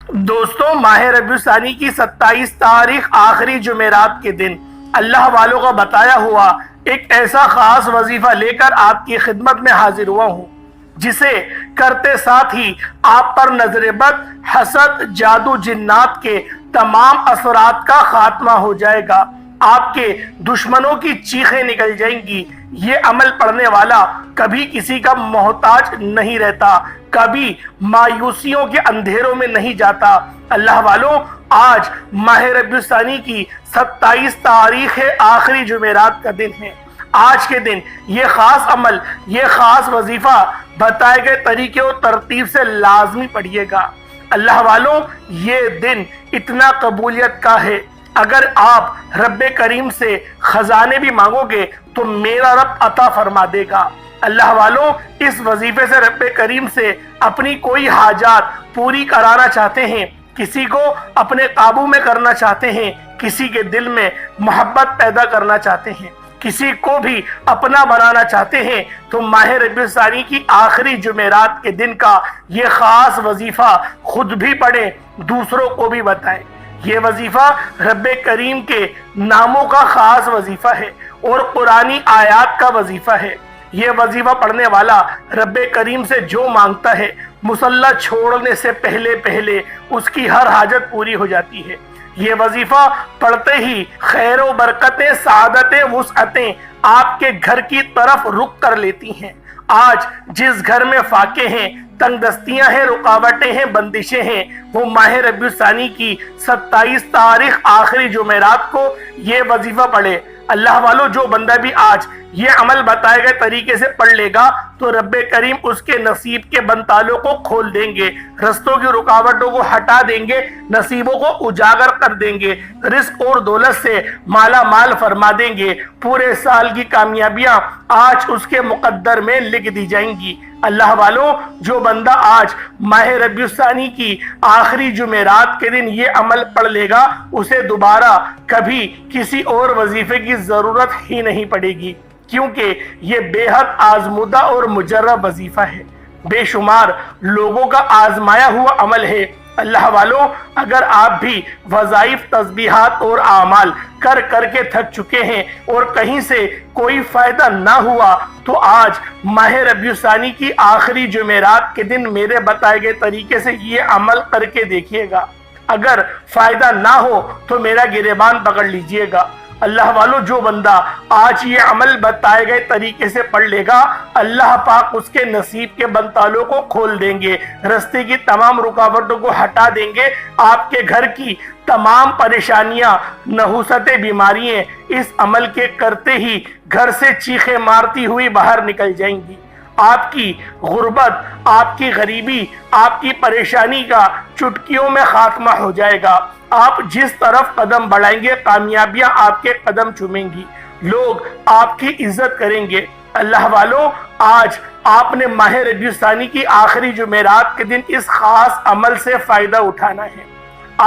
دوستوں، ماہ ربیع الثانی کی 27 تاریخ آخری جمعرات کے دن اللہ والوں کا بتایا ہوا ایک ایسا خاص وظیفہ لے کر آپ کی خدمت میں حاضر ہوا ہوں، جسے کرتے ساتھ ہی آپ پر نظر بد، حسد، جادو، جنات کے تمام اثرات کا خاتمہ ہو جائے گا۔ آپ کے دشمنوں کی چیخیں نکل جائیں گی۔ یہ عمل پڑھنے والا کبھی کسی کا محتاج نہیں رہتا، کبھی مایوسیوں کے اندھیروں میں نہیں جاتا۔ اللہ والوں، آج ماہ ربیع الثانی کی 27 تاریخ آخری جمعرات کا دن ہے۔ آج کے دن یہ خاص عمل، یہ خاص وظیفہ بتائے گئے طریقے و ترتیب سے لازمی پڑھیے گا۔ اللہ والوں، یہ دن اتنا قبولیت کا ہے، اگر آپ رب کریم سے خزانے بھی مانگو گے تو میرا رب عطا فرما دے گا۔ اللہ والوں، اس وظیفے سے رب کریم سے اپنی کوئی حاجات پوری کرانا چاہتے ہیں، کسی کو اپنے قابو میں کرنا چاہتے ہیں، کسی کے دل میں محبت پیدا کرنا چاہتے ہیں، کسی کو بھی اپنا بنانا چاہتے ہیں، تو ماہ ربیع الثانی کی آخری جمعرات کے دن کا یہ خاص وظیفہ خود بھی پڑھیں، دوسروں کو بھی بتائیں۔ یہ وظیفہ رب کریم کے ناموں کا خاص وظیفہ ہے اور قرآنی آیات کا وظیفہ ہے۔ یہ وظیفہ پڑھنے والا رب کریم سے جو مانگتا ہے، مصلی چھوڑنے سے پہلے اس کی ہر حاجت پوری ہو جاتی ہے۔ یہ وظیفہ پڑھتے ہی خیر و برکتیں، سعادتیں، وسعتیں آپ کے گھر کی طرف رخ کر لیتی ہیں۔ آج جس گھر میں فاقے ہیں، تنگ دستیاں ہیں، رکاوٹیں ہیں، بندشیں ہیں، وہ ماہ ربیع الثانی کی 27 تاریخ آخری جمعرات کو یہ وظیفہ پڑھے۔ اللہ والوں، جو بندہ بھی آج یہ عمل بتائے گئے طریقے سے پڑھ لے گا تو رب کریم اس کے نصیب کے بندتالوں کو کھول دیں گے، رستوں کی رکاوٹوں کو ہٹا دیں گے، نصیبوں کو اجاگر کر دیں گے، رزق اور دولت سے مالا مال فرما دیں گے۔ پورے سال کی کامیابیاں آج اس کے مقدر میں لکھ دی جائیں گی۔ اللہ والوں، جو بندہ آج ماہ ربیع الثانی کی آخری جمعرات کے دن یہ عمل پڑھ لے گا، اسے دوبارہ کبھی کسی اور وظیفے کی ضرورت ہی نہیں پڑے گی، کیونکہ یہ بے حد آزمودہ اور مجرب وظیفہ ہے، بے شمار لوگوں کا آزمایا ہوا عمل ہے۔ اللہ والوں، اگر آپ بھی وظائف، تسبیحات اور اعمال کر کے تھک چکے ہیں اور کہیں سے کوئی فائدہ نہ ہوا، تو آج ماہ ربیع الثانی کی آخری جمعرات کے دن میرے بتائے گئے طریقے سے یہ عمل کر کے دیکھیے گا۔ اگر فائدہ نہ ہو تو میرا گریبان پکڑ لیجئے گا۔ اللہ والوں، جو بندہ آج یہ عمل بتائے گئے طریقے سے پڑھ لے گا، اللہ پاک اس کے نصیب کے بندتالوں کو کھول دیں گے، رستے کی تمام رکاوٹوں کو ہٹا دیں گے۔ آپ کے گھر کی تمام پریشانیاں، نحوستیں، بیماریاں اس عمل کے کرتے ہی گھر سے چیخیں مارتی ہوئی باہر نکل جائیں گی۔ آپ کی غربت، آپ کی غریبی، آپ کی پریشانی کا چٹکیوں میں خاتمہ ہو جائے گا۔ آپ جس طرف قدم بڑھائیں گے، کامیابیاں آپ کے قدم چومیں گی، لوگ آپ کی عزت کریں گے۔ اللہ والوں، آج آپ نے ماہ ربیع الثانی کی آخری جمعرات کے دن اس خاص عمل سے فائدہ اٹھانا ہے۔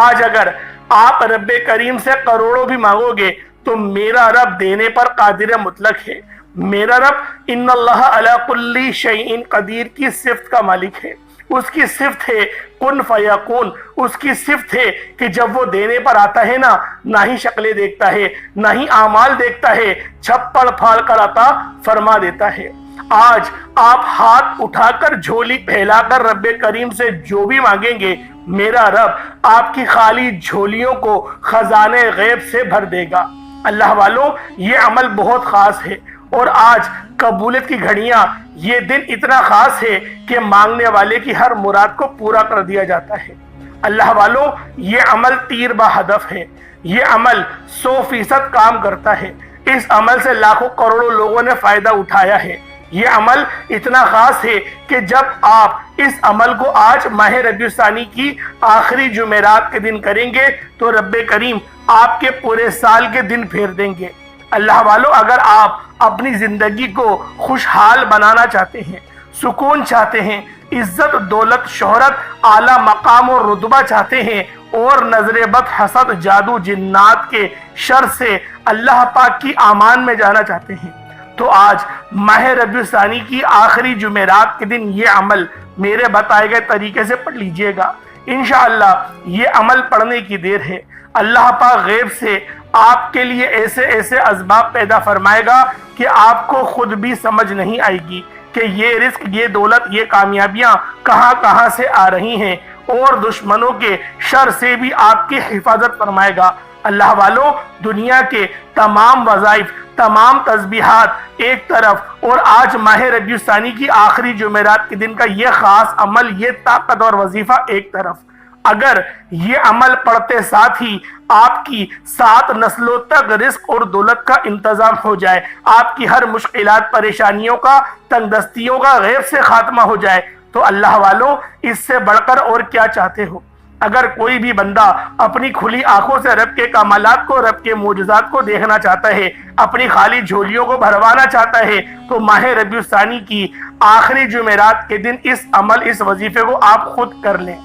آج اگر آپ رب کریم سے کروڑوں بھی مانگو گے تو میرا رب دینے پر قادر مطلق ہے۔ میرا رب ان اللہ علی کل شیء قدیر کی صفت کا مالک ہے۔ اس کی صفت ہے کن فیکون، اس کی صفت ہے کہ جب وہ دینے پر آتا ہے نا، نہ ہی شکلیں دیکھتا ہے، نہ ہی اعمال دیکھتا ہے، چھپڑ پھاڑ کر عطا فرما دیتا ہے۔ آج آپ ہاتھ اٹھا کر، جھولی پھیلا کر رب کریم سے جو بھی مانگیں گے، میرا رب آپ کی خالی جھولیوں کو خزانے غیب سے بھر دے گا۔ اللہ والوں، یہ عمل بہت خاص ہے اور آج قبولیت کی گھڑیاں، یہ دن اتنا خاص ہے کہ مانگنے والے کی ہر مراد کو پورا کر دیا جاتا ہے۔ اللہ والوں، یہ عمل تیر با ہدف ہے، یہ عمل 100% کام کرتا ہے۔ اس عمل سے لاکھوں کروڑوں لوگوں نے فائدہ اٹھایا ہے۔ یہ عمل اتنا خاص ہے کہ جب آپ اس عمل کو آج ماہ ربیع الثانی کی آخری جمعرات کے دن کریں گے تو رب کریم آپ کے پورے سال کے دن پھیر دیں گے۔ اللہ والوں، اگر آپ اپنی زندگی کو خوشحال بنانا چاہتے ہیں، سکون چاہتے ہیں، عزت، دولت، شہرت، اعلیٰ مقام اور رتبہ چاہتے ہیں اور نظر بد، حسد، جادو، جنات کے شر سے اللہ پاک کی امان میں جانا چاہتے ہیں، تو آج ماہ ربیع الثانی کی آخری جمعرات کے دن یہ عمل میرے بتائے گئے طریقے سے پڑھ لیجئے گا۔ انشاءاللہ یہ عمل پڑھنے کی دیر ہے۔ اللہ پاک غیب سے آپ کے لیے ایسے ایسے اسباب پیدا فرمائے گا کہ آپ کو خود بھی سمجھ نہیں آئے گی کہ یہ رزق، یہ دولت، یہ کامیابیاں کہاں کہاں سے آ رہی ہیں، اور دشمنوں کے شر سے بھی آپ کی حفاظت فرمائے گا۔ اللہ والوں، دنیا کے تمام وظائف، تمام تسبیحات ایک طرف، اور آج ماہ ربیع الثانی کی آخری جمعرات کے دن کا یہ خاص عمل، یہ طاقتور وظیفہ ایک طرف، اگر یہ عمل پڑھتے ساتھ ہی آپ کی 7 نسلوں تک رزق اور دولت کا انتظام ہو جائے، آپ کی ہر مشکلات، پریشانیوں کا، تنگ دستیوں کا غیب سے خاتمہ ہو جائے، تو اللہ والوں اس سے بڑھ کر اور کیا چاہتے ہو؟ اگر کوئی بھی بندہ اپنی کھلی آنکھوں سے رب کے کمالات کو، رب کے معجزات کو دیکھنا چاہتا ہے، اپنی خالی جھولیوں کو بھروانا چاہتا ہے، تو ماہ ربیع الثانی کی آخری جمعرات کے دن اس عمل، اس وظیفے کو آپ خود کر لیں،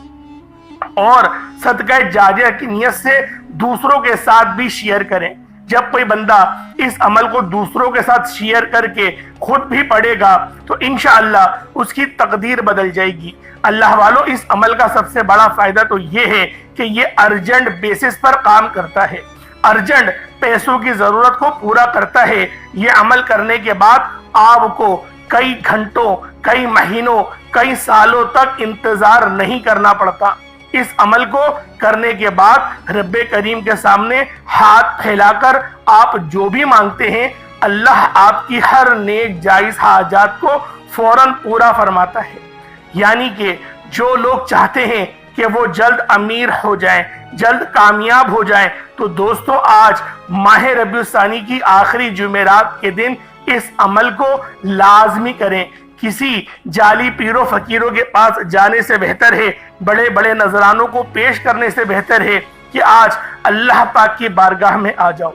اور صدقہ جاریہ کی نیت سے دوسروں کے ساتھ بھی شیئر کریں۔ جب کوئی بندہ اس عمل کو دوسروں کے ساتھ شیئر کر کے خود بھی پڑھے گا تو انشاءاللہ اس کی تقدیر بدل جائے گی۔ اللہ والوں، اس عمل کا سب سے بڑا فائدہ تو یہ ہے کہ یہ ارجنٹ بیسس پر کام کرتا ہے، ارجنٹ پیسوں کی ضرورت کو پورا کرتا ہے۔ یہ عمل کرنے کے بعد آپ کو کئی گھنٹوں، کئی مہینوں، کئی سالوں تک انتظار نہیں کرنا پڑتا۔ اس عمل کو کرنے کے بعد رب کریم کے سامنے ہاتھ پھیلا کر آپ جو بھی مانگتے ہیں، اللہ آپ کی ہر نیک جائز حاجات کو فوراً پورا فرماتا ہے۔ یعنی کہ جو لوگ چاہتے ہیں کہ وہ جلد امیر ہو جائیں، جلد کامیاب ہو جائیں، تو دوستو آج ماہ ربیع الثانی کی آخری جمعرات کے دن اس عمل کو لازمی کریں۔ کسی جعلی پیروں فقیروں کے پاس جانے سے بہتر ہے، بڑے بڑے نذرانوں کو پیش کرنے سے بہتر ہے کہ آج اللہ پاک کی بارگاہ میں آ جاؤ۔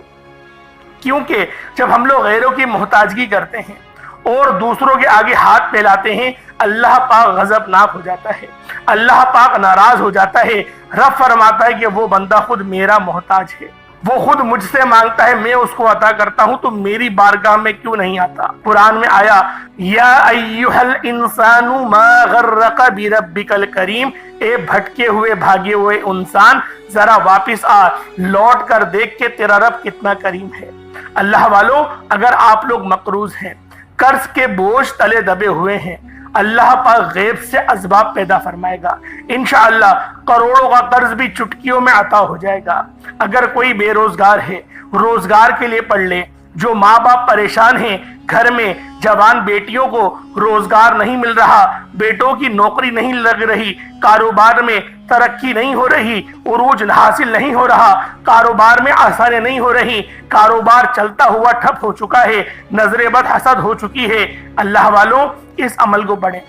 کیونکہ جب ہم لوگ غیروں کی محتاجگی کرتے ہیں اور دوسروں کے آگے ہاتھ پھیلاتے ہیں، اللہ پاک غضبناک ہو جاتا ہے، اللہ پاک ناراض ہو جاتا ہے۔ رب فرماتا ہے کہ وہ بندہ خود میرا محتاج ہے، وہ خود مجھ سے مانگتا ہے، میں اس کو عطا کرتا ہوں، تو میری بارگاہ میں کیوں نہیں آتا؟ قرآن میں آیا، یا ایھا الانسان ما غرک بربک الکریم، اے بھٹکے ہوئے، بھاگے ہوئے انسان، ذرا واپس آ، لوٹ کر دیکھ کہ تیرا رب کتنا کریم ہے۔ اللہ والوں، اگر آپ لوگ مقروض ہیں، قرض کے بوجھ تلے دبے ہوئے ہیں، اللہ پاک غیب سے اسباب پیدا فرمائے گا، انشاءاللہ کروڑوں کا قرض بھی چٹکیوں میں عطا ہو جائے گا۔ اگر کوئی بے روزگار ہے، روزگار کے لیے پڑھ لے۔ جو ماں باپ پریشان ہیں، گھر میں جوان بیٹیوں کو روزگار نہیں مل رہا، بیٹوں کی نوکری نہیں لگ رہی، کاروبار میں ترقی نہیں ہو رہی، عروج حاصل نہیں ہو رہا، کاروبار میں آسانی نہیں ہو رہی، کاروبار چلتا ہوا ٹھپ ہو چکا ہے، نظر بد حسد ہو چکی ہے، اللہ والوں اس عمل کو پڑھیں،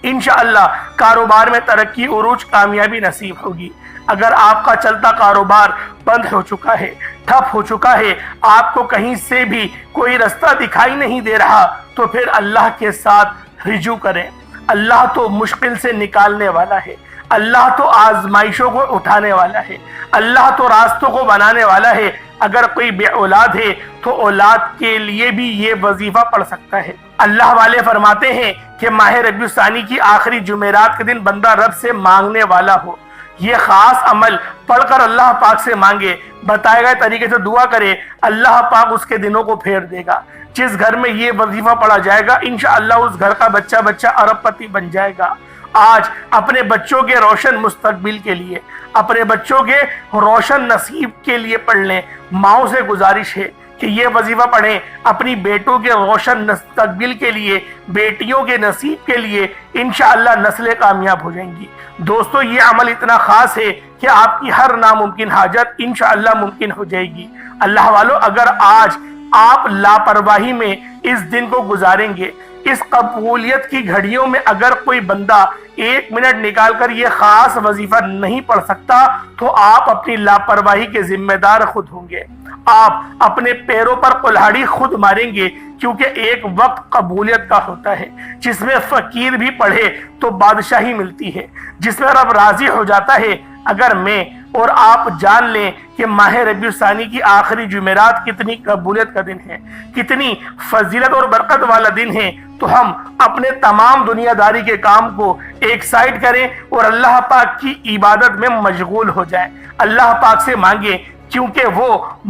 انشاءاللہ کاروبار میں ترقی، عروج، کامیابی نصیب ہوگی۔ اگر آپ کا چلتا کاروبار بند ہو چکا ہے، ٹھپ ہو چکا ہے، آپ کو کہیں سے بھی کوئی رستہ دکھائی نہیں دے رہا، تو پھر اللہ کے ساتھ رجوع کریں۔ اللہ تو مشکل سے نکالنے والا ہے، اللہ تو آزمائشوں کو اٹھانے والا ہے، اللہ تو راستوں کو بنانے والا ہے۔ اگر کوئی بے اولاد ہے تو اولاد کے لیے بھی یہ وظیفہ پڑھ سکتا ہے۔ اللہ والے فرماتے ہیں کہ ماہ ربیع الثانی کی آخری جمعرات کے دن بندہ رب سے مانگنے والا ہو، یہ خاص عمل پڑھ کر اللہ پاک سے مانگے، بتائے گئے طریقے سے دعا کرے، اللہ پاک اس کے دنوں کو پھیر دے گا۔ جس گھر میں یہ وظیفہ پڑھا جائے گا، انشاءاللہ اس گھر کا بچہ ارب پتی بن جائے گا۔ آج اپنے بچوں کے روشن مستقبل کے لیے، اپنے بچوں کے روشن نصیب کے لیے پڑھ لیں۔ ماؤں سے گزارش ہے کہ یہ وظیفہ پڑھیں اپنی بیٹوں کے روشن مستقبل کے لیے، بیٹیوں کے نصیب کے لیے، انشاءاللہ نسلیں کامیاب ہو جائیں گی۔ دوستو یہ عمل اتنا خاص ہے کہ آپ کی ہر ناممکن حاجت انشاءاللہ ممکن ہو جائے گی۔ اللہ والو، اگر آج آپ لاپرواہی میں اس دن کو گزاریں گے، اس قبولیت کی گھڑیوں میں اگر کوئی بندہ 1 منٹ نکال کر یہ خاص وظیفہ نہیں پڑھ سکتا، تو آپ اپنی لاپرواہی کے ذمہ دار خود ہوں گے، آپ اپنے پیروں پر کلہاڑی خود ماریں گے، کیونکہ ایک وقت قبولیت کا ہوتا ہے جس میں فقیر بھی پڑھے تو بادشاہی ملتی ہے، جس میں رب راضی ہو جاتا ہے۔ اگر میں اور آپ جان لیں کہ ماہ ربیع الثانی کی آخری جمعرات کتنی قبولیت کا دن ہے، کتنی فضیلت اور برکت والا دن ہے۔ تو ہم اپنے تمام دنیا داری کے کام کو ایک سائڈ کریں اور اللہ پاک کی عبادت میں مشغول ہو جائیں، اللہ پاک سے مانگیں، کیونکہ وہ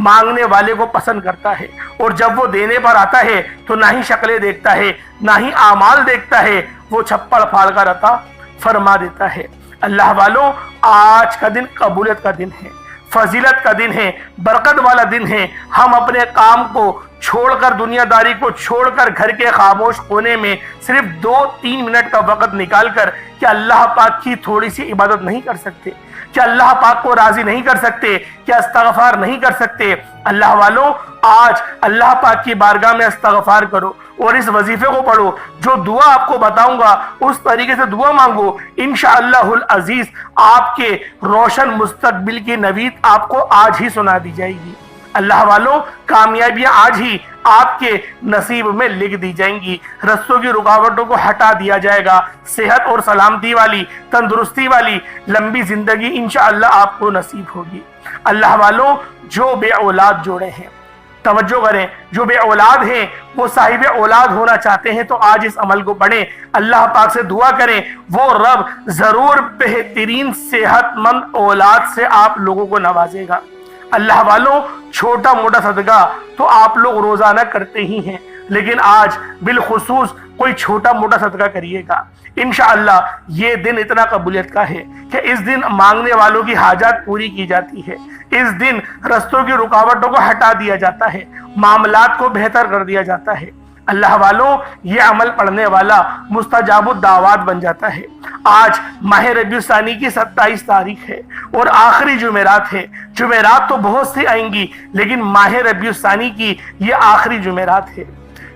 مانگنے والے کو پسند کرتا ہے، اور جب وہ دینے پر آتا ہے تو نہ ہی شکلیں دیکھتا ہے نہ ہی اعمال دیکھتا ہے، وہ چھپڑ پھاڑ کر عطا فرما دیتا ہے۔ اللہ والوں، آج کا دن قبولیت کا دن ہے، فضیلت کا دن ہے، برکت والا دن ہے۔ ہم اپنے کام کو چھوڑ کر، دنیا داری کو چھوڑ کر، گھر کے خاموش کونے میں صرف 2-3 منٹ کا وقت نکال کر کیا اللہ پاک کی تھوڑی سی عبادت نہیں کر سکتے؟ کیا اللہ پاک کو راضی نہیں کر سکتے؟ کیا استغفار نہیں کر سکتے؟ اللہ والوں، آج اللہ پاک کی بارگاہ میں استغفار کرو اور اس وظیفے کو پڑھو۔ جو دعا آپ کو بتاؤں گا اس طریقے سے دعا مانگو، انشاءاللہ العزیز آپ کے روشن مستقبل کی نوید آپ کو آج ہی سنا دی جائے گی۔ اللہ والوں، کامیابیاں آج ہی آپ کے نصیب میں لکھ دی جائیں گی، رستوں کی رکاوٹوں کو ہٹا دیا جائے گا، صحت اور سلامتی والی، تندرستی والی لمبی زندگی انشاءاللہ آپ کو نصیب ہوگی۔ اللہ والوں، جو بے اولاد جوڑے ہیں، توجہ کریں، جو بے اولاد ہیں وہ صاحب اولاد ہونا چاہتے ہیں تو آج اس عمل کو پڑھیں، اللہ پاک سے دعا کریں، وہ رب ضرور بہترین صحت مند اولاد سے آپ لوگوں کو نوازے گا۔ اللہ والوں، چھوٹا موٹا صدقہ تو آپ لوگ روزانہ کرتے ہی ہیں، لیکن آج بالخصوص کوئی چھوٹا موٹا صدقہ کریے گا۔ انشاءاللہ یہ دن اتنا قبولیت کا ہے کہ اس دن مانگنے والوں کی حاجات پوری کی جاتی ہے، اس دن رستوں کی رکاوٹوں کو ہٹا دیا جاتا ہے، معاملات کو بہتر کر دیا جاتا ہے۔ اللہ والوں، یہ عمل پڑھنے والا مستجاب الدعوات بن جاتا ہے۔ آج ماہ ربیع الثانی کی 27 تاریخ ہے اور آخری جمعرات ہے۔ جمعرات تو بہت سی آئیں گی، لیکن ماہ ربیع الثانی کی یہ آخری جمعرات ہے۔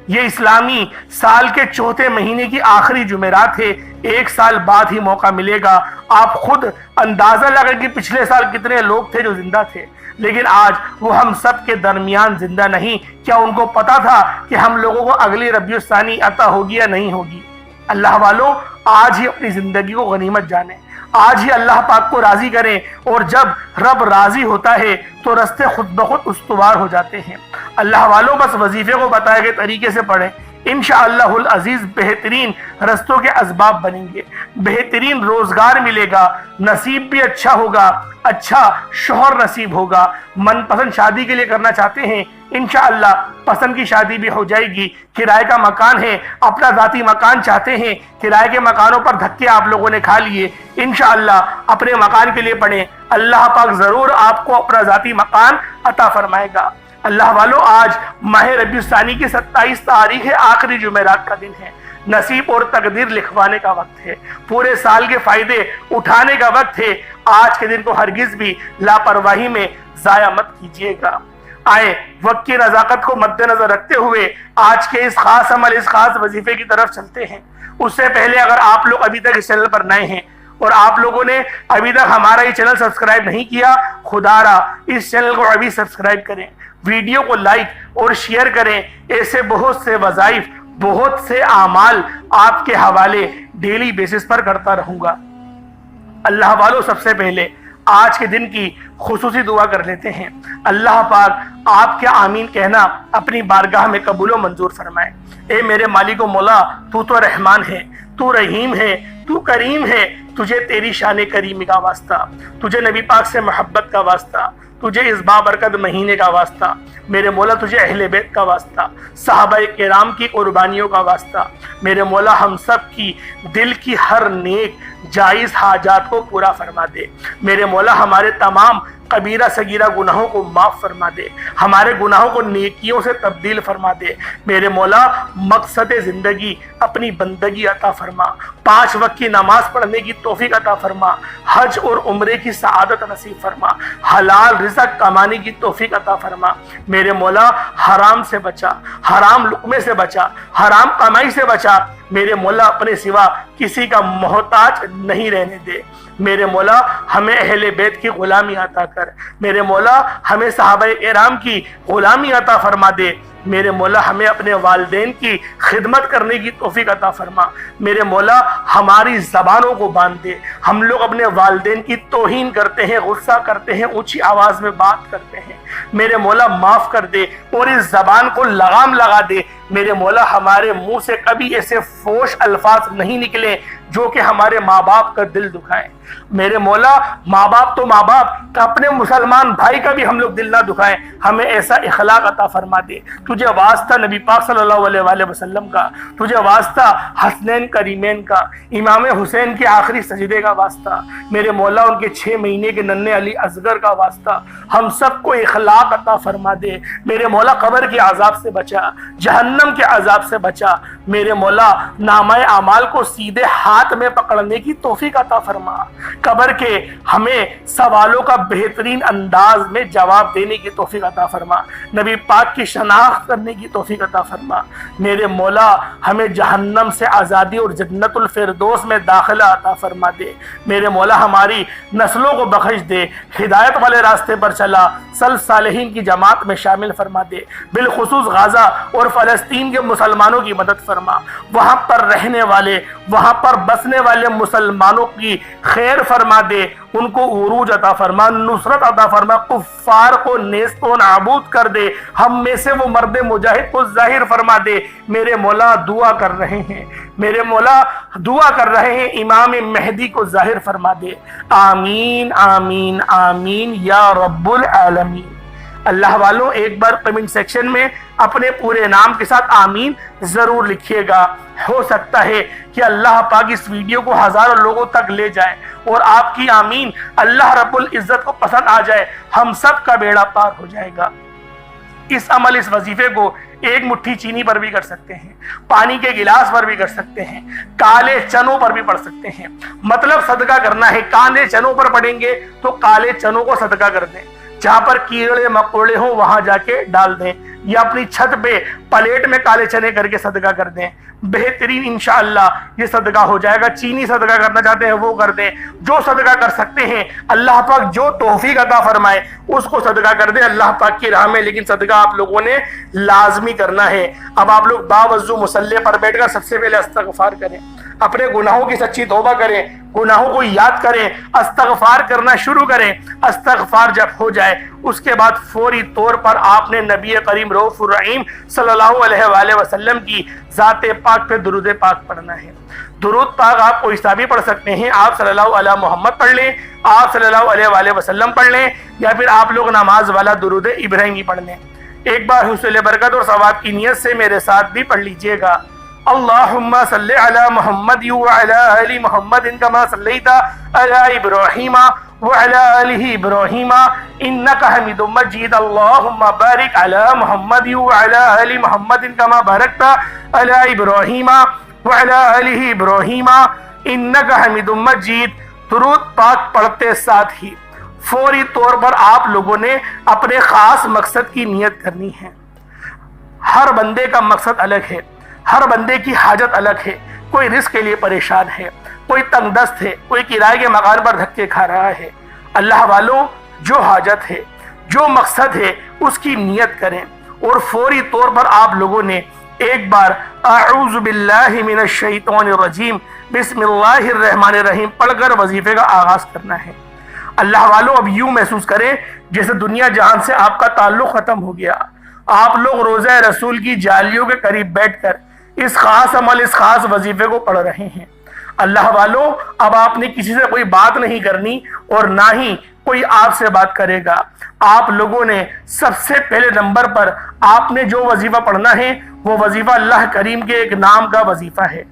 یہ اسلامی سال کے چوتھے مہینے کی آخری جمعرات ہے۔ ایک سال بعد ہی موقع ملے گا۔ آپ خود اندازہ لگا کہ پچھلے سال کتنے لوگ تھے جو زندہ تھے، لیکن آج وہ ہم سب کے درمیان زندہ نہیں۔ کیا ان کو پتا تھا کہ ہم لوگوں کو اگلی ربیع الثانی عطا ہوگی یا نہیں ہوگی؟ اللہ والوں، آج ہی اپنی زندگی کو غنیمت جانیں، آج ہی اللہ پاک کو راضی کریں، اور جب رب راضی ہوتا ہے تو رستے خود بخود استوار ہو جاتے ہیں۔ اللہ والوں، بس وظیفے کو بتائے گئے طریقے سے پڑھیں، انشاءاللہ العزیز بہترین رستوں کے اسباب بنیں گے، بہترین روزگار ملے گا، نصیب بھی اچھا ہوگا، اچھا شوہر نصیب ہوگا۔ من پسند شادی کے لیے کرنا چاہتے ہیں، انشاءاللہ پسند کی شادی بھی ہو جائے گی۔ کرائے کا مکان ہے، اپنا ذاتی مکان چاہتے ہیں، کرائے کے مکانوں پر دھکے آپ لوگوں نے کھا لیے، انشاءاللہ اپنے مکان کے لیے پڑھیں، اللہ پاک ضرور آپ کو اپنا ذاتی مکان عطا فرمائے گا۔ اللہ والوں، آج ماہ ربیع الثانی کی 27 تاریخ ہے، آخری جمعرات کا دن ہے۔ نصیب اور تقدیر لکھوانے کا وقت ہے، پورے سال کے فائدے اٹھانے کا وقت ہے۔ آج کے دن کو ہرگز بھی لاپرواہی میں ضائع مت کیجیے گا۔ آئے وقت کی نزاکت کو مد نظر رکھتے ہوئے آج کے اس خاص عمل، اس خاص وظیفے کی طرف چلتے ہیں۔ اس سے پہلے اگر آپ لوگ ابھی تک اس چینل پر نئے ہیں اور آپ لوگوں نے ابھی تک ہمارا یہ چینل سبسکرائب نہیں کیا، خدا را اس چینل کو ابھی سبسکرائب کریں، ویڈیو کو لائک اور شیئر کریں۔ ایسے بہت سے وظائف، بہت سے اعمال آپ کے حوالے ڈیلی بیسس پر کرتا رہوں گا۔ اللہ والوں، سب سے پہلے آج کے دن کی خصوصی دعا کر لیتے ہیں۔ اللہ پاک آپ کے آمین کہنا اپنی بارگاہ میں قبول و منظور فرمائے۔ اے میرے مالک و مولا، تو تو رحمان ہے، تو رحیم ہے، تو کریم ہے، تجھے تیری شان کریمی کا واسطہ، تجھے نبی پاک سے محبت کا واسطہ، تجھے اس بابرکت مہینے کا واسطہ، میرے مولا تجھے اہل بیت کا واسطہ، صحابہ کرام کی قربانیوں کا واسطہ، میرے مولا ہم سب کی دل کی ہر نیک جائز حاجات کو پورا فرما دے۔ میرے مولا ہمارے تمام کبیرہ صغیرہ گناہوں کو معاف فرما دے، ہمارے گناہوں کو نیکیوں سے تبدیل فرما دے۔ میرے مولا مقصد زندگی اپنی بندگی عطا فرما، 5 وقت کی نماز پڑھنے کی توفیق عطا فرما، حج اور عمرے کی سعادت نصیب فرما، حلال رزق کمانے کی توفیق عطا فرما۔ میرے مولا حرام سے بچا، حرام لقمے سے بچا، حرام کمائی سے بچا۔ میرے مولا اپنے سوا کسی کا محتاج نہیں رہنے دے۔ میرے مولا ہمیں اہل بیت کی غلامی عطا کر، میرے مولا ہمیں صحابہ کرام کی غلامی عطا فرما دے۔ میرے مولا ہمیں اپنے والدین کی خدمت کرنے کی توفیق عطا فرما۔ میرے مولا ہماری زبانوں کو باندھ دے، ہم لوگ اپنے والدین کی توہین کرتے ہیں، غصہ کرتے ہیں، اونچی آواز میں بات کرتے ہیں، میرے مولا معاف کر دے اور اس زبان کو لگام لگا دے۔ میرے مولا ہمارے منہ سے کبھی ایسے فوش الفاظ نہیں نکلے جو کہ ہمارے ماں باپ کا دل دکھائیں۔ میرے مولا ماں باپ تو ماں باپ، اپنے مسلمان بھائی کا بھی ہم لوگ دل نہ دکھائیں، ہمیں ایسا اخلاق عطا فرما دے۔ تجھے واسطہ نبی پاک صلی اللہ علیہ وآلہ وسلم کا، تجھے واسطہ حسنین کریمین کا، امام حسین کے آخری سجدے کا واسطہ، میرے مولا ان کے 6 مہینے کے ننھے علی اصغر کا واسطہ، ہم سب کو اخلاق عطا فرما دے۔ میرے مولا قبر کے عذاب سے بچا، جہنم کے عذاب سے بچا۔ میرے مولا نامہ اعمال کو سیدھے ہاتھ میں پکڑنے کی توفیق عطا فرما، قبر کے ہمیں سوالوں کا بہترین انداز میں جواب دینے کی توفیق عطا فرما، نبی پاک کی شناخت کرنے کی توفیق عطا فرما۔ میرے مولا ہمیں جہنم سے آزادی اور جنت الفردوس میں داخلہ عطا فرما دے۔ میرے مولا ہماری نسلوں کو بخش دے، ہدایت والے راستے پر چلا، سلف صالحین کی جماعت میں شامل فرما دے۔ بالخصوص غزہ اور فلسطین کے مسلمانوں کی مدد فرما، وہاں پر رہنے والے، وہاں پر بسنے والے مسلمانوں کی خیر فرما دے، ان کو عروج عطا فرما، نصرت عطا فرما، کفار کو نیست و نابود کر دے، ہم میں سے وہ مرد مجاہد کو ظاہر فرما دے۔ میرے مولا دعا کر رہے ہیں، میرے مولا دعا کر رہے ہیں، امام مہدی کو ظاہر فرما دے۔ آمین آمین آمین یا رب العالمین۔ اللہ والوں ایک بار کمنٹ سیکشن میں اپنے پورے نام کے ساتھ آمین ضرور لکھیے گا، ہو سکتا ہے کہ اللہ پاک اس ویڈیو کو ہزاروں لوگوں تک لے جائے اور آپ کی آمین اللہ رب العزت کو پسند آ جائے، ہم سب کا بیڑا پار ہو جائے گا۔ اس عمل، اس وظیفے کو ایک مٹھی چینی پر بھی کر سکتے ہیں، پانی کے گلاس پر بھی کر سکتے ہیں، کالے چنوں پر بھی پڑھ سکتے ہیں۔ مطلب صدقہ کرنا ہے، کالے چنوں پر پڑھیں گے تو کالے چنوں کو صدقہ کر دیں، جہاں پر کیڑے مکوڑے ہوں وہاں جا کے ڈال دیں، یا اپنی چھت پہ پلیٹ میں کالے چنے کر کے صدقہ کر دیں۔ بہترین انشاءاللہ یہ صدقہ ہو جائے گا۔ چینی صدقہ کرنا چاہتے ہیں وہ کر دیں، جو صدقہ کر سکتے ہیں اللہ پاک جو توفیق عطا فرمائے اس کو صدقہ کر دیں اللہ پاک کی راہ میں، لیکن صدقہ آپ لوگوں نے لازمی کرنا ہے۔ اب آپ لوگ باوضو مصلی پر بیٹھ کر سب سے پہلے استغفار کریں، اپنے گناہوں کی سچی توبہ کریں، گناہوں کو یاد کریں، استغفار کرنا شروع کریں۔ استغفار جب ہو جائے اس کے بعد فوری طور پر آپ نے نبی کریم رؤوف الرحیم صلی اللہ علیہ وآلہ وسلم کی ذات پاک پہ درود پاک پڑھنا ہے۔ درود پاک آپ کو حسابی پڑھ سکتے ہیں، آپ صلی اللہ علیہ محمد پڑھ لیں، آپ صلی اللہ علیہ وآلہ وسلم پڑھ لیں، یا پھر آپ لوگ نماز والا درود ابراہیمی پڑھ لیں۔ ایک بار حصول برکت اور ثواب کی نیت سے میرے ساتھ بھی پڑھ لیجئے گا۔ اللہم صلی علی محمد وعلی آل محمد کما صلیت علی ابراہیم وعلی آل ابراہیم انکا حمید مجید۔ اللہم بارک علی محمد وعلی آل محمد کما بارکت علی ابراہیم وعلی آل ابراہیم انکا حمید مجید۔ درود پاک پڑھتے ساتھ ہی فوری طور پر آپ لوگوں نے اپنے خاص مقصد کی نیت کرنی ہے۔ ہر بندے کا مقصد الگ ہے، ہر بندے کی حاجت الگ ہے، کوئی رزق کے لیے پریشان ہے، کوئی تنگ دست ہے، کوئی کرائے کے مکان پر دھکے کھا رہا ہے۔ اللہ والوں جو حاجت ہے، جو مقصد ہے اس کی نیت کریں، اور فوری طور پر آپ لوگوں نے ایک بار اعوذ باللہ من الشیطان الرجیم بسم اللہ الرحمن الرحیم پڑھ کر وظیفے کا آغاز کرنا ہے۔ اللہ والوں اب یوں محسوس کریں جیسے دنیا جہان سے آپ کا تعلق ختم ہو گیا، آپ لوگ روضہ رسول کی جالیوں کے قریب بیٹھ کر اس خاص عمل، اس خاص وظیفے کو پڑھ رہے ہیں۔ اللہ والوں اب آپ نے کسی سے کوئی بات نہیں کرنی اور نہ ہی کوئی آپ سے بات کرے گا۔ آپ لوگوں نے سب سے پہلے نمبر پر آپ نے جو وظیفہ پڑھنا ہے وہ وظیفہ اللہ کریم کے ایک نام کا وظیفہ ہے۔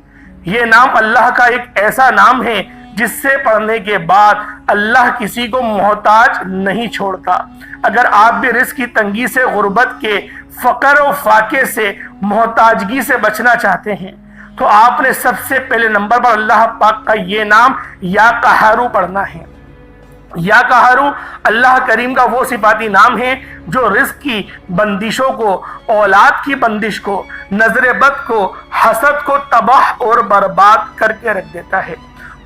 یہ نام اللہ کا ایک ایسا نام ہے جس سے پڑھنے کے بعد اللہ کسی کو محتاج نہیں چھوڑتا۔ اگر آپ بھی رزق کی تنگی سے، غربت کے، فقر و فاقے سے، محتاجگی سے بچنا چاہتے ہیں تو آپ نے سب سے پہلے نمبر پر اللہ پاک کا یہ نام یا قہارو پڑھنا ہے۔ یا قہارو اللہ کریم کا وہ صفاتی نام ہے جو رزق کی بندشوں کو، اولاد کی بندش کو، نظر بد کو، حسد کو تباہ اور برباد کر کے رکھ دیتا ہے۔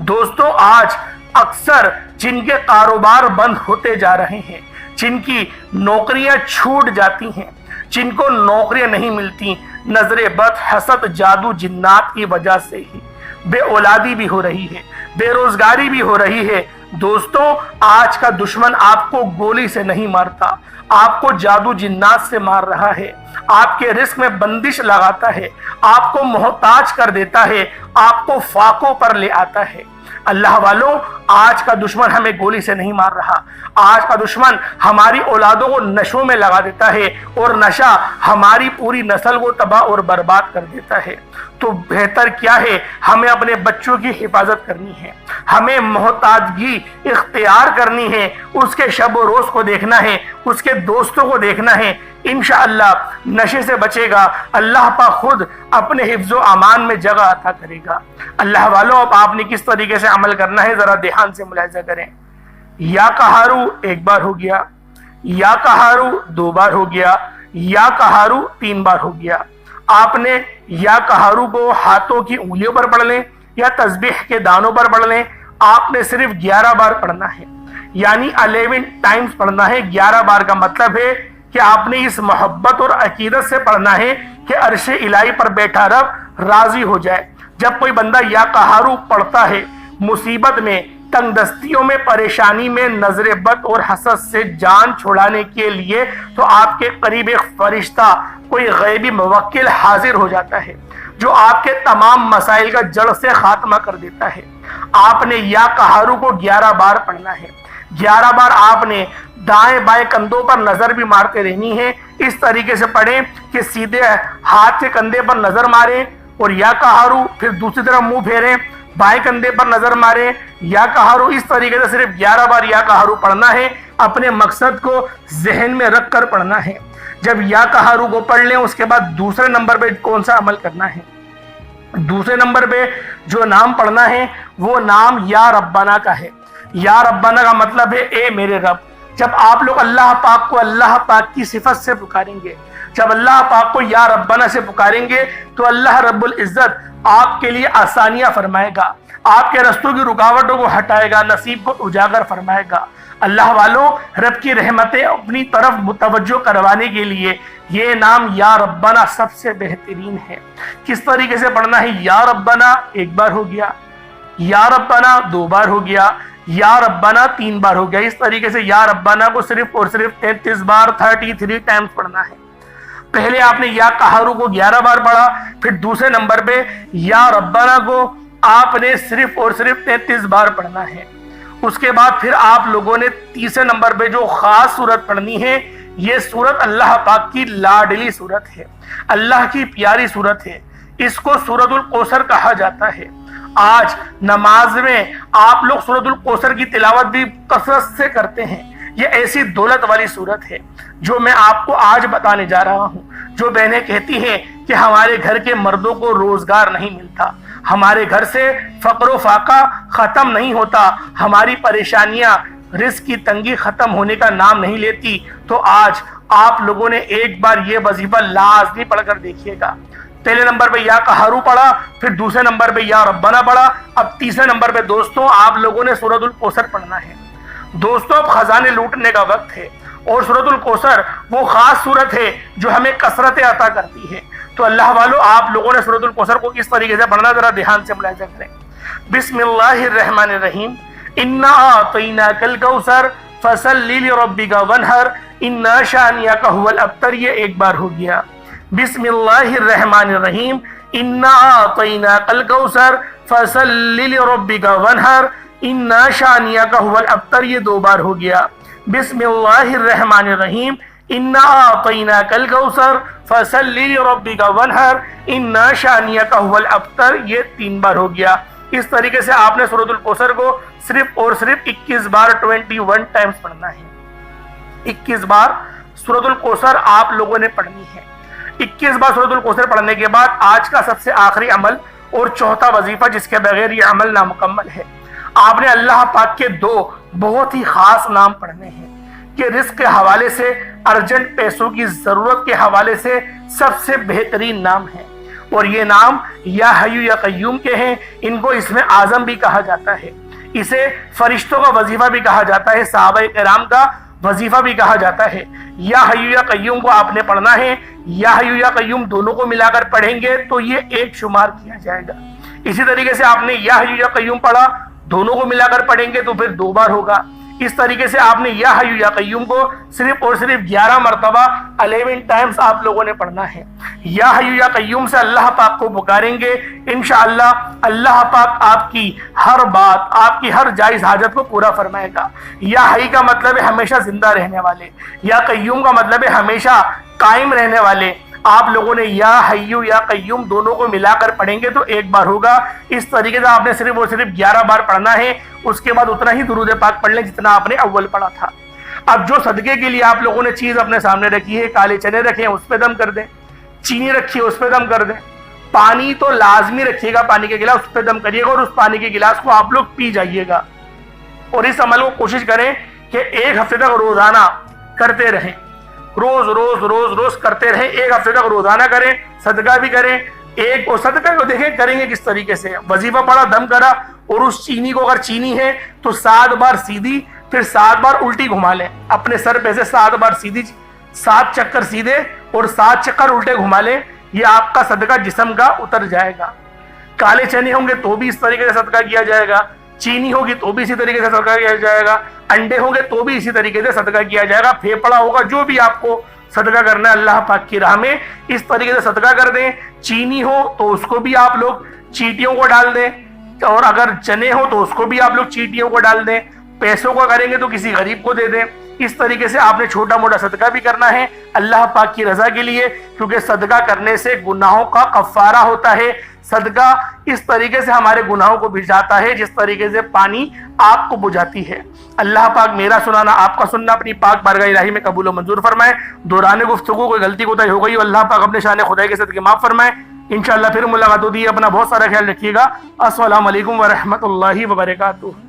دوستو آج اکثر جن کے کاروبار بند ہوتے جا رہے ہیں، جن کی نوکریاں چھوٹ جاتی ہیں، جن کو نوکریاں نہیں ملتی نظر بد، حسد، جادو، جنات کی وجہ سے ہی بے اولادی بھی ہو رہی ہے، بے روزگاری بھی ہو رہی ہے۔ دوستوں، آج کا دشمن آپ کو گولی سے نہیں مارتا، آپ کو جادو جنات سے مار رہا ہے، آپ کے رزق میں بندش لگاتا ہے، آپ کو محتاج کر دیتا ہے، آپ کو فاقوں پر لے آتا ہے۔ اللہ والوں، آج کا دشمن ہمیں گولی سے نہیں مار رہا، آج کا دشمن ہماری اولادوں کو نشوں میں لگا دیتا ہے، اور نشہ ہماری پوری نسل کو تباہ اور برباد کر دیتا ہے۔ تو بہتر کیا ہے، ہمیں اپنے بچوں کی حفاظت کرنی ہے، ہمیں محتاجگی اختیار کرنی ہے، اس کے شب و روز کو دیکھنا ہے، اس کے دوستوں کو دیکھنا ہے۔ انشاءاللہ نشے سے بچے گا، اللہ پاک خود اپنے حفظ و امان میں جگہ عطا کرے گا۔ اللہ والوں، اب آپ نے کس طریقے سے عمل کرنا ہے ذرا دھیان سے ملاحظہ کریں۔ یا قہارو ایک بار ہو گیا، یا قہارو دو بار ہو گیا، یا قہارو تین بار ہو گیا۔ آپ نے یا قہارو کو ہاتھوں کی انگلیوں پر پڑھ لیں یا تسبیح کے دانوں پر پڑھ لیں، آپ نے صرف 11 بار پڑھنا ہے، یعنی 11 ٹائمز پڑھنا ہے۔ 11 بار کا مطلب ہے کہ آپ نے اس محبت اور عقیدت سے پڑھنا ہے کہ عرش الہی پر بیٹھا رب راضی ہو جائے۔ جب کوئی بندہ یا قہارو پڑھتا ہے، مصیبت میں، تنگ دستیوں میں، پریشانی میں، نظر بد اور حسد سے جان چھڑانے کے لیے، تو آپ کے قریب ایک فرشتہ، کوئی غیبی موکل حاضر ہو جاتا ہے جو آپ کے تمام مسائل کا جڑ سے خاتمہ کر دیتا ہے۔ آپ نے یا قہارو کو 11 بار پڑھنا ہے۔ 11 بار آپ نے دائیں بائیں کندھوں پر نظر بھی مارتے رہنی ہے۔ اس طریقے سے پڑھیں کہ سیدھے ہاتھ کے کندھے پر نظر ماریں اور یا قہارو، پھر دوسری طرف منہ پھیریں، بائیں کندھے پر نظر ماریں، یا قہارو۔ اس طریقے سے صرف 11 بار یا قہارو پڑھنا ہے۔ اپنے مقصد کو ذہن میں رکھ کر پڑھنا ہے۔ جب یا قہارو کو پڑھ لیں، اس کے بعد دوسرے نمبر پہ کون سا عمل کرنا ہے؟ دوسرے نمبر پہ جو نام پڑھنا ہے وہ نام یا ربنا کا ہے۔ یا ربنا کا مطلب ہے اے میرے رب۔ جب آپ لوگ اللہ پاک کو اللہ پاک کی صفت سے پکاریں گے، جب اللہ پاک کو یا ربنا سے پکاریں گے، تو اللہ رب العزت آپ کے لیے آسانیاں فرمائے گا، آپ کے رستوں کی رکاوٹوں کو ہٹائے گا، نصیب کو اجاگر فرمائے گا۔ اللہ والوں، رب کی رحمتیں اپنی طرف متوجہ کروانے کے لیے یہ نام یا ربنا سب سے بہترین ہے۔ کس طریقے سے پڑھنا ہے؟ یا ربنا ایک بار ہو گیا، یا ربنا دو بار ہو گیا، یا ربنا تین بار ہو گیا۔ اس طریقے سے یا ربنا کو صرف اور صرف 33 بار 33 ٹائمز پڑھنا ہے۔ پہلے آپ نے یا قہارو کو 11 بار پڑھا، پھر دوسرے نمبر پہ یا ربنا کو آپ نے صرف اور صرف 33 بار پڑھنا ہے۔ اس کے بعد پھر آپ لوگوں نے تیسرے نمبر پہ جو خاص سورت پڑھنی ہے، یہ سورت اللہ پاک کی لاڈلی سورت ہے، اللہ کی پیاری سورت ہے۔ اس کو سورت الکوثر کہا جاتا ہے۔ آج نماز میں آپ لوگ سورت الکوثر کی تلاوت بھی کثرت سے کرتے ہیں۔ یہ ایسی دولت والی سورت ہے جو میں آپ کو آج بتانے جا رہا ہوں۔ جو بہنیں کہتی ہیں کہ ہمارے گھر کے مردوں کو روزگار نہیں ملتا، ہمارے گھر سے فقر و فاقہ ختم نہیں ہوتا، ہماری پریشانیاں، رزق کی تنگی ختم ہونے کا نام نہیں لیتی، تو آج آپ لوگوں نے ایک بار یہ وظیفہ لازمی پڑھ کر دیکھیے گا۔ پہلے نمبر پہ یا قہارو پڑھا، پھر دوسرے نمبر پہ یا ربنا پڑھا، اب تیسرے نمبر پہ دوستوں آپ لوگوں نے سورۃ الکوثر پڑھنا ہے۔ دوستوں، اب خزانے لوٹنے کا وقت ہے، اور سورۃ الکوثر وہ خاص سورت ہے جو ہمیں کثرت عطا کرتی ہے۔ تو اللہ والوں، آپ لوگوں نے سورۃ الکوثر کو کس طریقے سے پڑھنا ذرا دھیان سے ملاحظہ کریں۔ بسم اللہ الرحمن الرحیم، انا اعطیناک الکوثر فصلی لربک وانحر انا شانئک ھو الابتر۔ یہ ایک بار ہو گیا۔ بسم اللہ الرحمن الرحیم، انا اعطیناک الکوثر فصلی لربک وانحر انا شانئک ھو الابتر۔ یہ دو بار ہو گیا۔ بسم اللہ الرحمن الرحیم، انا اعطیناک الکوثر فصلی لربک وانحر انا شانئک ھو الابتر۔ یہ 3 بار ہو گیا۔ اس طریقے سے آپ نے سورۃ الکوثر کو صرف اور صرف 21 بار 21 ٹائمز پڑھنا ہے۔ 21 بار سورۃ الکوثر آپ لوگوں نے پڑھنی ہے۔ 21 بار سورۃ الکوثر پڑھنے کے بعد آج کا سب سے آخری عمل اور چوتھا وظیفہ جس کے بغیر یہ عمل نامکمل ہے، آپ نے اللہ پاک کے 2 بہت ہی خاص نام پڑھنے ہیں کہ رزق کے حوالے سے، ارجنٹ پیسوں کی ضرورت کے حوالے سے سب سے بہترین نام ہے، اور یہ نام یا حی یا قیوم کے ہیں۔ ان کو اسم اعظم بھی کہا جاتا ہے، اسے فرشتوں کا وظیفہ بھی کہا جاتا ہے، صحابہ کرام کا وظیفہ بھی کہا جاتا ہے۔ یا حی یا قیوم کو آپ نے پڑھنا ہے، یا حی یا قیوم دونوں کو ملا کر پڑھیں گے تو یہ ایک شمار کیا جائے گا۔ اسی طریقے سے آپ نے یا حی یا قیوم پڑھا، دونوں کو ملا کر پڑھیں گے تو پھر 2 بار ہوگا۔ اس طریقے سے آپ نے یا حی یا قیوم کو صرف اور صرف 11 مرتبہ 11 ٹائمز آپ لوگوں نے پڑھنا ہے۔ یا حی یا قیوم سے اللہ پاک کو پکاریں گے، انشاءاللہ اللہ پاک آپ کی ہر بات، آپ کی ہر جائز حاجت کو پورا فرمائے گا۔ یا حی کا مطلب ہے ہمیشہ زندہ رہنے والے، یا قیوم کا مطلب ہے ہمیشہ قائم رہنے والے۔ آپ لوگوں نے یا حی یا قیوم دونوں کو ملا کر پڑھیں گے تو 1 بار ہوگا۔ اس طریقے سے آپ نے صرف اور صرف 11 بار پڑھنا ہے، اس کے بعد اتنا ہی درود پاک پڑھ لیں جتنا آپ نے اول پڑھا تھا۔ اب جو صدقے کے لیے آپ لوگوں نے چیز اپنے سامنے رکھی ہے، کالے چنے رکھے ہیں اس پہ دم کر دیں، چینی رکھی ہے اس پہ دم کر دیں، پانی تو لازمی رکھیے گا، پانی کے گلاس اس پہ دم کریے گا اور اس پانی کے گلاس کو آپ لوگ پی جائیے گا۔ اور اس عمل کو کوشش کریں کہ 1 ہفتے تک روزانہ کرتے رہیں، روز کرتے رہیں، 1 ہفتے تک روزانہ کریں، صدقہ بھی کریں۔ ایک اور صدقہ کو دیکھیں کریں گے کس طریقے سے، وظیفہ پڑھا، دم کرا، اور اس چینی کو اگر چینی ہے تو 7 بار سیدھی پھر 7 بار الٹی گھما لیں، اپنے سر پہ سے 7 بار سیدھی، 7 چکر سیدھے اور 7 چکر الٹے گھما لیں، یہ آپ کا صدقہ جسم کا اتر جائے گا۔ کالے چنے ہوں گے تو بھی اس طریقے سے صدقہ کیا جائے گا، چینی ہوگی تو بھی اسی طریقے سے صدقہ کیا جائے گا، انڈے ہوں گے تو بھی اسی طریقے سے صدقہ کیا جائے گا، پھیپڑا ہوگا، جو بھی آپ کو صدقہ کرنا ہے اللہ پاک کی راہ میں اس طریقے سے صدقہ کر دیں۔ چینی ہو تو اس کو بھی آپ لوگ چیٹیوں کو ڈال دیں، اور اگر چنے ہو تو اس کو بھی آپ لوگ چیٹیوں کو ڈال دیں، پیسوں کو کریں گے تو کسی غریب کو دے دیں۔ اس طریقے سے آپ نے چھوٹا موٹا صدقہ بھی کرنا ہے اللہ پاک کی رضا کے لیے، کیونکہ صدقہ کرنے سے گناہوں کا کفارہ ہوتا ہے۔ صدقہ اس طریقے سے ہمارے گناہوں کو بجھاتا ہے جس طریقے سے پانی آگ کو بجھاتی ہے۔ اللہ پاک میرا سنانا، آپ کا سننا اپنی پاک بارگاہ الہی میں قبول و منظور فرمائے۔ دوران گفتگو کوئی غلطی کوتاہی ہو گئی ہو، اللہ پاک اپنے شان خدائی کے صدقے معاف فرمائے۔ انشاءاللہ پھر ملاقات ہوتی ہے، اپنا بہت سارا خیال رکھیے گا۔ السلام علیکم ورحمۃ اللہ وبرکاتہ۔